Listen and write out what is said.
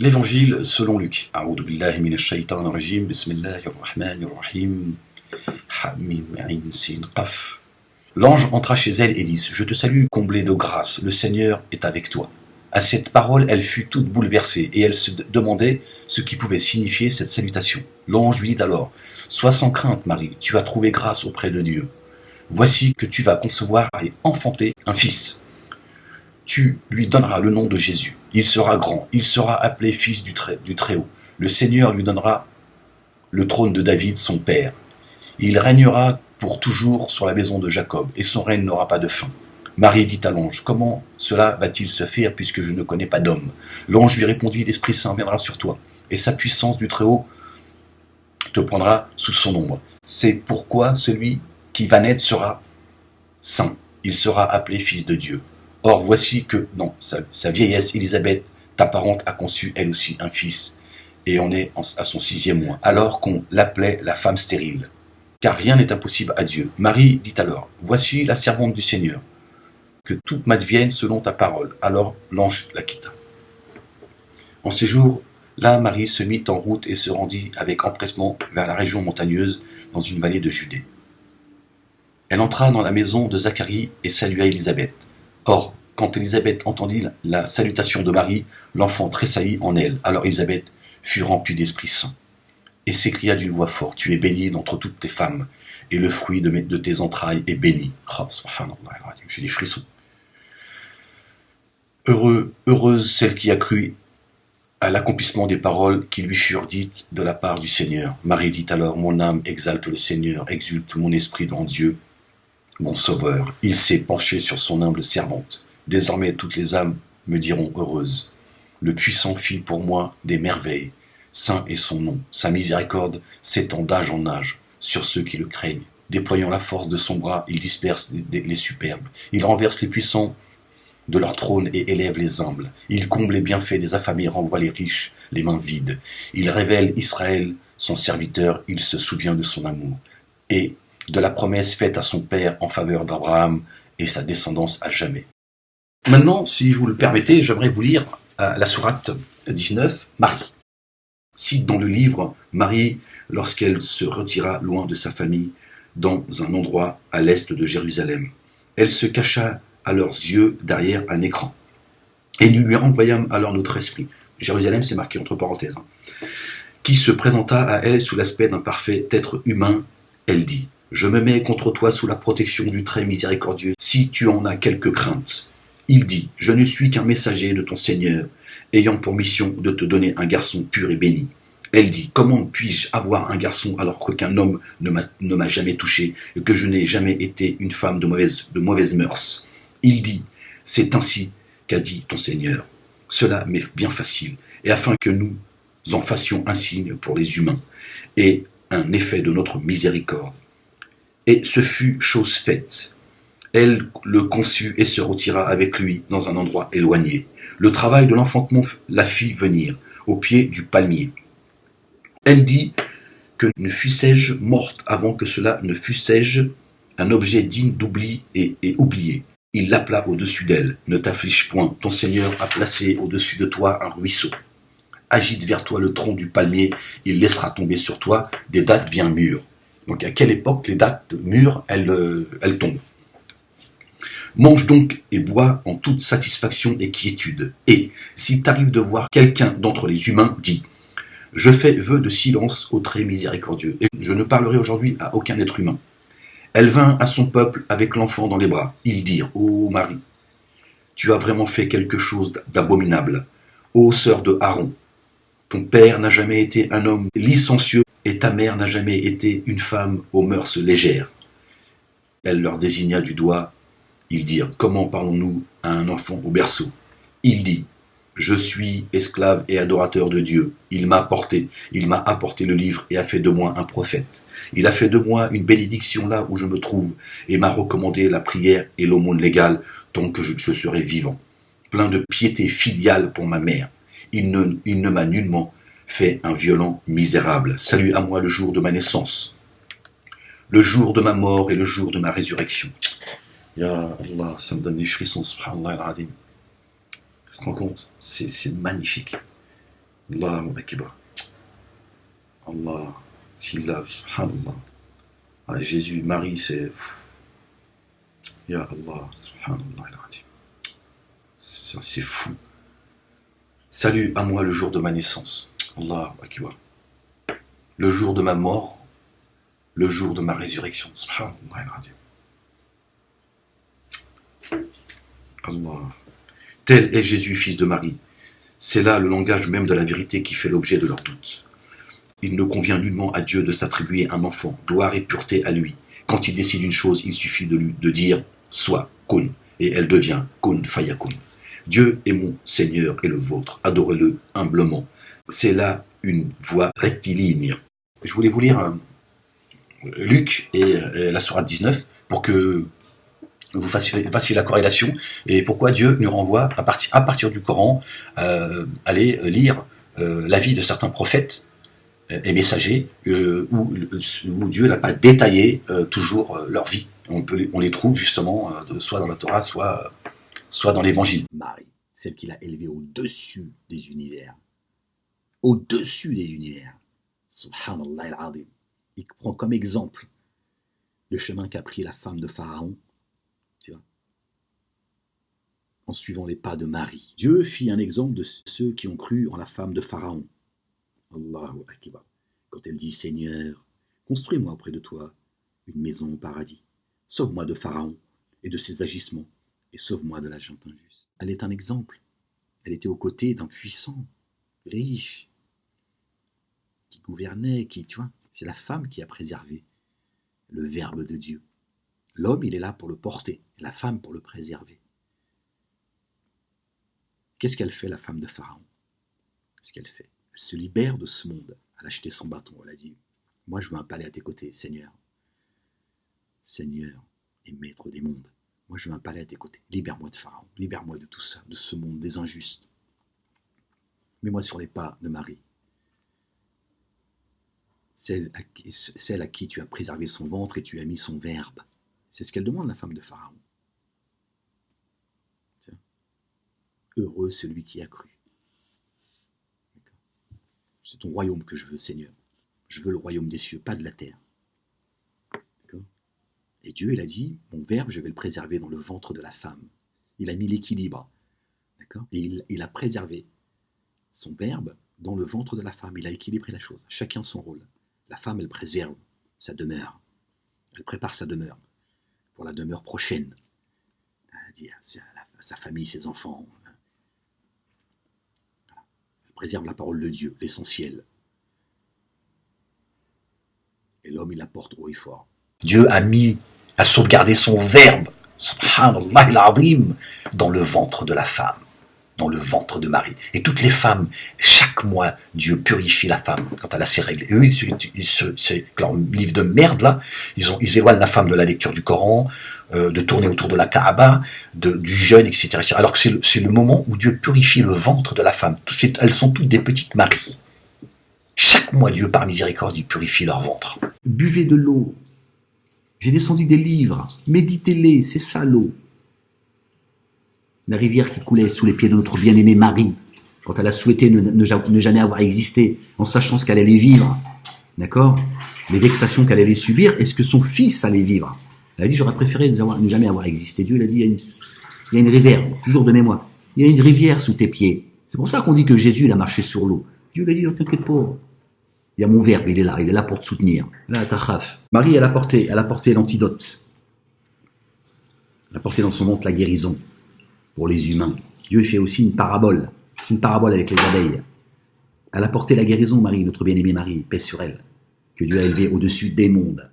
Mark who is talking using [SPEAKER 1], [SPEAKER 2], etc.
[SPEAKER 1] L'Évangile selon Luc. A'oudou billahi minash shaitanir rajim. Bismillahir rahmanir rahim. Hamim ayn sin qaf. L'ange entra chez elle et dit: Je te salue, comblée de grâce, le Seigneur est avec toi. À cette parole, elle fut toute bouleversée, et elle se demandait ce qui pouvait signifier cette salutation. L'ange lui dit alors: Sois sans crainte, Marie, tu as trouvé grâce auprès de Dieu. Voici que tu vas concevoir et enfanter un fils. Tu lui donneras le nom de Jésus. Il sera grand, il sera appelé fils du Très-Haut. Le Seigneur lui donnera le trône de David, son père. Il régnera pour toujours sur la maison de Jacob, et son règne n'aura pas de fin. Marie dit à l'ange: Comment cela va-t-il se faire, puisque je ne connais pas d'homme? L'ange lui répondit: L'Esprit Saint viendra sur toi, et sa puissance du Très-Haut te prendra sous son ombre. C'est pourquoi celui qui va naître sera saint. Il sera appelé fils de Dieu. Or voici que, dans sa vieillesse, Élisabeth, ta parente, a conçu elle aussi un fils, et on est à son 6e mois, alors qu'on l'appelait la femme stérile. Car rien n'est impossible à Dieu. Marie dit alors: Voici la servante du Seigneur, que tout m'advienne selon ta parole. Alors l'ange la quitta. En ces jours-là, Marie se mit en route et se rendit avec empressement vers la région montagneuse, dans une vallée de Judée. Elle entra dans la maison de Zacharie et salua Élisabeth. Or, quand Élisabeth entendit la salutation de Marie, l'enfant tressaillit en elle. Alors Élisabeth fut remplie d'Esprit Saint, et s'écria d'une voix forte: Tu es bénie d'entre toutes tes femmes, et le fruit de tes entrailles est béni. Oh, subhanallah, j'ai des frissons. Heureuse celle qui a cru à l'accomplissement des paroles qui lui furent dites de la part du Seigneur. Marie dit alors: Mon âme exalte le Seigneur, exulte mon esprit dans Dieu, mon Sauveur. Il s'est penché sur son humble servante. Désormais toutes les âmes me diront heureuse. Le Puissant fit pour moi des merveilles. Saint est son nom. Sa miséricorde s'étend d'âge en âge sur ceux qui le craignent. Déployant la force de son bras, il disperse les superbes. Il renverse les puissants de leur trône et élève les humbles. Il comble les bienfaits des affamés, renvoie les riches les mains vides. Il révèle Israël, son serviteur, il se souvient de son amour et de la promesse faite à son père en faveur d'Abraham et sa descendance à jamais. Maintenant, si vous le permettez, j'aimerais vous lire la sourate 19, Marie. Cite dans le livre Marie lorsqu'elle se retira loin de sa famille dans un endroit à l'est de Jérusalem. Elle se cacha à leurs yeux derrière un écran. Et nous lui envoyâmes alors notre esprit. Jérusalem, c'est marqué entre parenthèses. Qui se présenta à elle sous l'aspect d'un parfait être humain. Elle dit: Je me mets contre toi sous la protection du très miséricordieux, si tu en as quelque crainte. Il dit: Je ne suis qu'un messager de ton Seigneur, ayant pour mission de te donner un garçon pur et béni. Elle dit: Comment puis-je avoir un garçon alors qu'aucun homme ne m'a jamais touché et que je n'ai jamais été une femme de mauvaise mœurs? Il dit: C'est ainsi qu'a dit ton Seigneur. Cela m'est bien facile, et afin que nous en fassions un signe pour les humains, et un effet de notre miséricorde. Et ce fut chose faite. Elle le conçut et se retira avec lui dans un endroit éloigné. Le travail de l'enfantement la fit venir au pied du palmier. Elle dit: Que ne fussé-je morte avant que cela ne fussé-je un objet digne d'oubli et oublié. Il l'appela au-dessus d'elle. Ne t'afflige point, ton Seigneur a placé au-dessus de toi un ruisseau. Agite vers toi le tronc du palmier, il laissera tomber sur toi des dattes bien mûres. Donc à quelle époque les dattes mûres, elles tombent. Mange donc et bois en toute satisfaction et quiétude. Et, s'il t'arrive de voir quelqu'un d'entre les humains, dis: Je fais vœu de silence au très miséricordieux, et je ne parlerai aujourd'hui à aucun être humain. Elle vint à son peuple avec l'enfant dans les bras. Ils dirent: Ô Marie, tu as vraiment fait quelque chose d'abominable. Ô sœur de Aaron, ton père n'a jamais été un homme licencieux, et ta mère n'a jamais été une femme aux mœurs légères. Elle leur désigna du doigt. Ils dirent: Comment parlons-nous à un enfant au berceau? Il dit: Je suis esclave et adorateur de Dieu. Il m'a apporté le livre et a fait de moi un prophète. Il a fait de moi une bénédiction là où je me trouve et m'a recommandé la prière et l'aumône légale tant que je serai vivant. Plein de piété filiale pour ma mère. Il ne m'a nullement fait un violent misérable. Salut à moi le jour de ma naissance, le jour de ma mort et le jour de ma résurrection. Ya Allah, ça me donne des frissons, subhanallah al-azim. Tu te rends compte? C'est magnifique. Allahu Akbar. Allah, Sillah, subhanallah. Ah, Jésus, Marie, c'est... Ya Allah, subhanallah. C'est fou. Salut à moi le jour de ma naissance. Allahu Akbar. Le jour de ma mort, le jour de ma résurrection. Subhanallah. Allah. Tel est Jésus, fils de Marie. C'est là le langage même de la vérité qui fait l'objet de leurs doutes. Il ne convient nullement à Dieu de s'attribuer un enfant, gloire et pureté à lui. Quand il décide une chose, il suffit de dire « soit, kun », et elle devient « kun fayakun ». Dieu est mon Seigneur et le vôtre, adorez-le humblement. C'est là une voie rectiligne. Je voulais vous lire Luc et la sourate 19 pour que vous fassiez la corrélation et pourquoi Dieu nous renvoie à partir du Coran aller lire la vie de certains prophètes et messagers où Dieu n'a pas détaillé toujours leur vie. On les trouve justement soit dans la Torah, soit dans l'Évangile.
[SPEAKER 2] Marie, celle qu'il a élevée au-dessus des univers. Au-dessus des univers. Subhanallah al-Azim. Il prend comme exemple le chemin qu'a pris la femme de Pharaon, en suivant les pas de Marie. Dieu fit un exemple de ceux qui ont cru en la femme de Pharaon. Allahu Akbar. Quand elle dit « Seigneur, construis-moi auprès de toi une maison au paradis. Sauve-moi de Pharaon et de ses agissements, et sauve-moi de la gente injuste. » Elle est un exemple. Elle était aux côtés d'un puissant, riche, qui gouvernait, tu vois. C'est la femme qui a préservé le Verbe de Dieu. L'homme, il est là pour le porter, la femme pour le préserver. Qu'est-ce qu'elle fait, la femme de Pharaon? Qu'est-ce qu'elle fait? Elle se libère de ce monde. Elle a acheté son bâton, elle a dit « Moi, je veux un palais à tes côtés, Seigneur. Seigneur et maître des mondes. Moi, je veux un palais à tes côtés. Libère-moi de Pharaon, libère-moi de tout ça, de ce monde des injustes. Mets-moi sur les pas de Marie. Celle à qui tu as préservé son ventre et tu as mis son verbe. » C'est ce qu'elle demande, la femme de Pharaon. Tiens. Heureux celui qui a cru. C'est ton royaume que je veux, Seigneur. Je veux le royaume des cieux, pas de la terre. Et Dieu, il a dit, mon verbe, je vais le préserver dans le ventre de la femme. Il a mis l'équilibre. D'accord ? Et il a préservé son verbe dans le ventre de la femme. Il a équilibré la chose. Chacun son rôle. La femme, elle préserve sa demeure. Elle prépare sa demeure pour la demeure prochaine. C'est-à-dire sa famille, ses enfants. Elle préserve la parole de Dieu, l'essentiel. Et l'homme, il la porte haut et fort.
[SPEAKER 1] Dieu a sauvegardé son verbe, subhanallah al-azim, dans le ventre de la femme, dans le ventre de Marie. Et toutes les femmes, chaque mois, Dieu purifie la femme quand elle a ses règles. Et eux, c'est leur livre de merde, là, ils éloignent la femme de la lecture du Coran, de tourner autour de la Kaaba, du jeûne, etc. Alors que c'est le moment où Dieu purifie le ventre de la femme. Elles sont toutes des petites Maries. Chaque mois, Dieu, par miséricorde, il purifie leur ventre.
[SPEAKER 2] Buvez de l'eau. J'ai descendu des livres. Méditez-les, c'est ça l'eau. La rivière qui coulait sous les pieds de notre bien-aimée Marie, quand elle a souhaité ne jamais avoir existé, en sachant ce qu'elle allait vivre, d'accord, les vexations qu'elle allait subir, et ce que son fils allait vivre. Elle a dit, j'aurais préféré ne jamais avoir existé. Dieu, il a dit, il y a une rivière, toujours de mémoire, il y a une rivière sous tes pieds. C'est pour ça qu'on dit que Jésus, il a marché sur l'eau. Dieu lui a dit, ne t'inquiète pas. Il y a mon verbe, il est là pour te soutenir. Là, takhaf. Marie, elle a porté l'antidote. Elle a porté dans son ventre la guérison pour les humains. Dieu fait aussi une parabole. C'est une parabole avec les abeilles. Elle a porté la guérison, Marie, notre bien-aimée Marie, paix sur elle, que Dieu a élevée au-dessus des mondes.